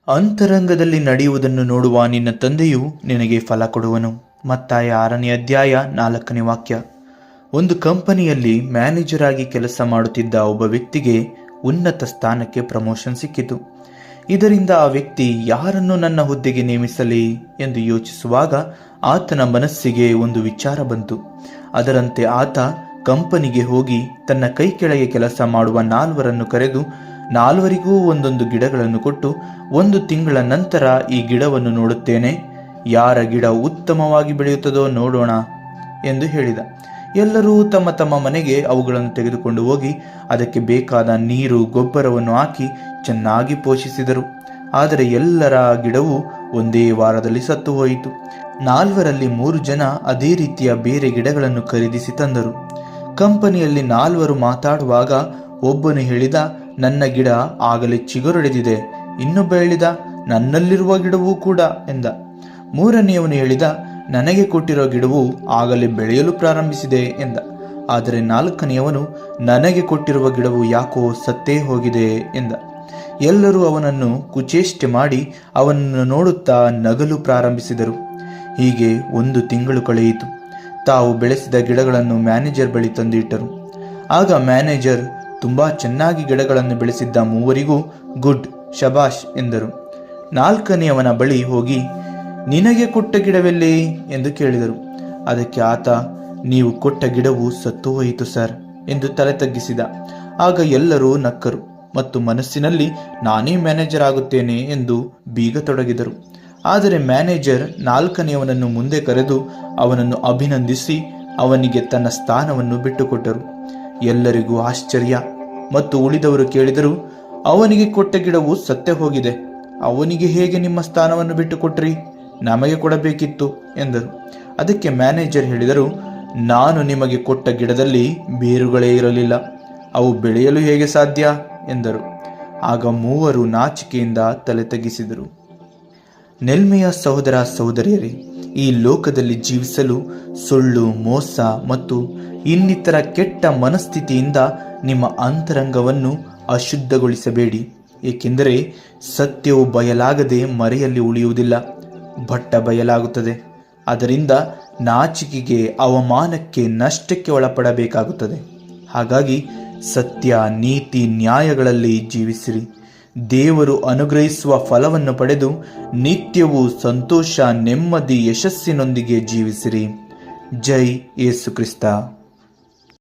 ಅಂತರಂಗದಲ್ಲಿ ನಡೆಯುವುದನ್ನು ನೋಡುವ ನಿನ್ನ ತಂದೆಯು ನಿನಗೆ ಫಲ ಕೊಡುವನು. ಮತ್ತಾಯ 6ನೇ ಅಧ್ಯಾಯ 4ನೇ ವಾಕ್ಯ. ಒಂದು ಕಂಪನಿಯಲ್ಲಿ ಮ್ಯಾನೇಜರ್ ಆಗಿ ಕೆಲಸ ಮಾಡುತ್ತಿದ್ದ ಒಬ್ಬ ವ್ಯಕ್ತಿಗೆ ಉನ್ನತ ಸ್ಥಾನಕ್ಕೆ ಪ್ರಮೋಷನ್ ಸಿಕ್ಕಿತು. ಇದರಿಂದ ಆ ವ್ಯಕ್ತಿ ಯಾರನ್ನು ನನ್ನ ಹುದ್ದೆಗೆ ನೇಮಿಸಲಿ ಎಂದು ಯೋಚಿಸುವಾಗ ಆತನ ಮನಸ್ಸಿಗೆ ಒಂದು ವಿಚಾರ ಬಂತು. ಅದರಂತೆ ಆತ ಕಂಪನಿಗೆ ಹೋಗಿ ತನ್ನ ಕೈ ಕೆಳಗೆ ಕೆಲಸ ಮಾಡುವ 4 ಕರೆದು 4 ಒಂದೊಂದು ಗಿಡಗಳನ್ನು ಕೊಟ್ಟು, 1 ತಿಂಗಳ ನಂತರ ಈ ಗಿಡವನ್ನು ನೋಡುತ್ತೇನೆ, ಯಾರ ಗಿಡ ಉತ್ತಮವಾಗಿ ಬೆಳೆಯುತ್ತದೋ ನೋಡೋಣ ಎಂದು ಹೇಳಿದ. ಎಲ್ಲರೂ ತಮ್ಮ ತಮ್ಮ ಮನೆಗೆ ಅವುಗಳನ್ನು ತೆಗೆದುಕೊಂಡು ಹೋಗಿ ಅದಕ್ಕೆ ಬೇಕಾದ ನೀರು ಗೊಬ್ಬರವನ್ನು ಹಾಕಿ ಚೆನ್ನಾಗಿ ಪೋಷಿಸಿದರು. ಆದರೆ ಎಲ್ಲರ ಗಿಡವು ಒಂದೇ ವಾರದಲ್ಲಿ ಸತ್ತು ಹೋಯಿತು. 4ರಲ್ಲಿ 3 ಜನ ಅದೇ ರೀತಿಯ ಬೇರೆ ಗಿಡಗಳನ್ನು ಖರೀದಿಸಿ ತಂದರು. ಕಂಪನಿಯಲ್ಲಿ 4 ಮಾತಾಡುವಾಗ ಒಬ್ಬನು ಹೇಳಿದ, ನನ್ನ ಗಿಡ ಆಗಲೇ ಚಿಗುರೊಡೆದಿದೆ. ಇನ್ನೊಬ್ಬ ಹೇಳಿದ, ನನ್ನಲ್ಲಿರುವ ಗಿಡವೂ ಕೂಡ ಎಂದ. 3ನೇಯವನು ಹೇಳಿದ, ನನಗೆ ಕೊಟ್ಟಿರೋ ಗಿಡವು ಆಗಲೇ ಬೆಳೆಯಲು ಪ್ರಾರಂಭಿಸಿದೆ ಎಂದ. ಆದರೆ 4ನೇಯವನು, ನನಗೆ ಕೊಟ್ಟಿರುವ ಗಿಡವು ಯಾಕೋ ಸತ್ತೇ ಹೋಗಿದೆ ಎಂದ. ಎಲ್ಲರೂ ಅವನನ್ನು ಕುಚೇಷ್ಟೆ ಮಾಡಿ ಅವನನ್ನು ನೋಡುತ್ತಾ ನಗಲು ಪ್ರಾರಂಭಿಸಿದರು. ಹೀಗೆ 1 ತಿಂಗಳು ಕಳೆಯಿತು. ತಾವು ಬೆಳೆಸಿದ ಗಿಡಗಳನ್ನು ಮ್ಯಾನೇಜರ್ ಬಳಿ ತಂದಿಟ್ಟರು. ಆಗ ಮ್ಯಾನೇಜರ್ ತುಂಬಾ ಚೆನ್ನಾಗಿ ಗಿಡಗಳನ್ನು ಬೆಳೆಸಿದ್ದ 3 ಗುಡ್, ಶಬಾಷ್ ಎಂದರು. 4ನೇಯವನ ಬಳಿ ಹೋಗಿ, ನಿನಗೆ ಕೊಟ್ಟ ಗಿಡವೆಲ್ಲಿ ಎಂದು ಕೇಳಿದರು. ಅದಕ್ಕೆ ಆತ, ನೀವು ಕೊಟ್ಟ ಗಿಡವು ಸತ್ತು ಹೋಯಿತು ಸರ್ ಎಂದು ತಲೆ ತಗ್ಗಿಸಿದ. ಆಗ ಎಲ್ಲರೂ ನಕ್ಕರು ಮತ್ತು ಮನಸ್ಸಿನಲ್ಲಿ ನಾನೇ ಮ್ಯಾನೇಜರ್ ಆಗುತ್ತೇನೆ ಎಂದು ಬೀಗತೊಡಗಿದರು. ಆದರೆ ಮ್ಯಾನೇಜರ್ 4ನೇಯವನನ್ನು ಮುಂದೆ ಕರೆದು ಅವನನ್ನು ಅಭಿನಂದಿಸಿ ಅವನಿಗೆ ತನ್ನ ಸ್ಥಾನವನ್ನು ಬಿಟ್ಟುಕೊಟ್ಟರು. ಎಲ್ಲರಿಗೂ ಆಶ್ಚರ್ಯ ಮತ್ತು ಉಳಿದವರು ಕೇಳಿದರು, ಅವನಿಗೆ ಕೊಟ್ಟ ಗಿಡವು ಸತ್ತೇ ಹೋಗಿದೆ, ಅವನಿಗೆ ಹೇಗೆ ನಿಮ್ಮ ಸ್ಥಾನವನ್ನು ಬಿಟ್ಟುಕೊಟ್ರಿ? ನಮಗೆ ಕೊಡಬೇಕಿತ್ತು ಎಂದರು. ಅದಕ್ಕೆ ಮ್ಯಾನೇಜರ್ ಹೇಳಿದರು, ನಾನು ನಿಮಗೆ ಕೊಟ್ಟ ಗಿಡದಲ್ಲಿ ಬೇರುಗಳೇ ಇರಲಿಲ್ಲ, ಅವು ಬೆಳೆಯಲು ಹೇಗೆ ಸಾಧ್ಯ ಎಂದರು. ಆಗ 3 ನಾಚಿಕೆಯಿಂದ ತಲೆ ತಗ್ಗಿಸಿದರು. ನೆಲ್ಮೆಯ ಸಹೋದರ ಸಹೋದರಿಯರೇ, ಈ ಲೋಕದಲ್ಲಿ ಜೀವಿಸಲು ಸುಳ್ಳು, ಮೋಸ ಮತ್ತು ಇನ್ನಿತರ ಕೆಟ್ಟ ಮನಸ್ಥಿತಿಯಿಂದ ನಿಮ್ಮ ಅಂತರಂಗವನ್ನು ಅಶುದ್ಧಗೊಳಿಸಬೇಡಿ. ಏಕೆಂದರೆ ಸತ್ಯವು ಬಯಲಾಗದೆ ಮರೆಯಲ್ಲಿ ಉಳಿಯುವುದಿಲ್ಲ, ಬಟ್ಟ ಬಯಲಾಗುತ್ತದೆ. ಅದರಿಂದ ನಾಚಿಕೆಗೆ, ಅವಮಾನಕ್ಕೆ, ನಷ್ಟಕ್ಕೆ ಒಳಪಡಬೇಕಾಗುತ್ತದೆ. ಹಾಗಾಗಿ ಸತ್ಯ, ನೀತಿ, ನ್ಯಾಯಗಳಲ್ಲಿ ಜೀವಿಸಿರಿ. ದೇವರು ಅನುಗ್ರಹಿಸುವ ಫಲವನ್ನು ಪಡೆದು ನಿತ್ಯವೂ ಸಂತೋಷ, ನೆಮ್ಮದಿ, ಯಶಸ್ಸಿನೊಂದಿಗೆ ಜೀವಿಸಿರಿ. ಜೈ ಯೇಸು ಕ್ರಿಸ್ತ.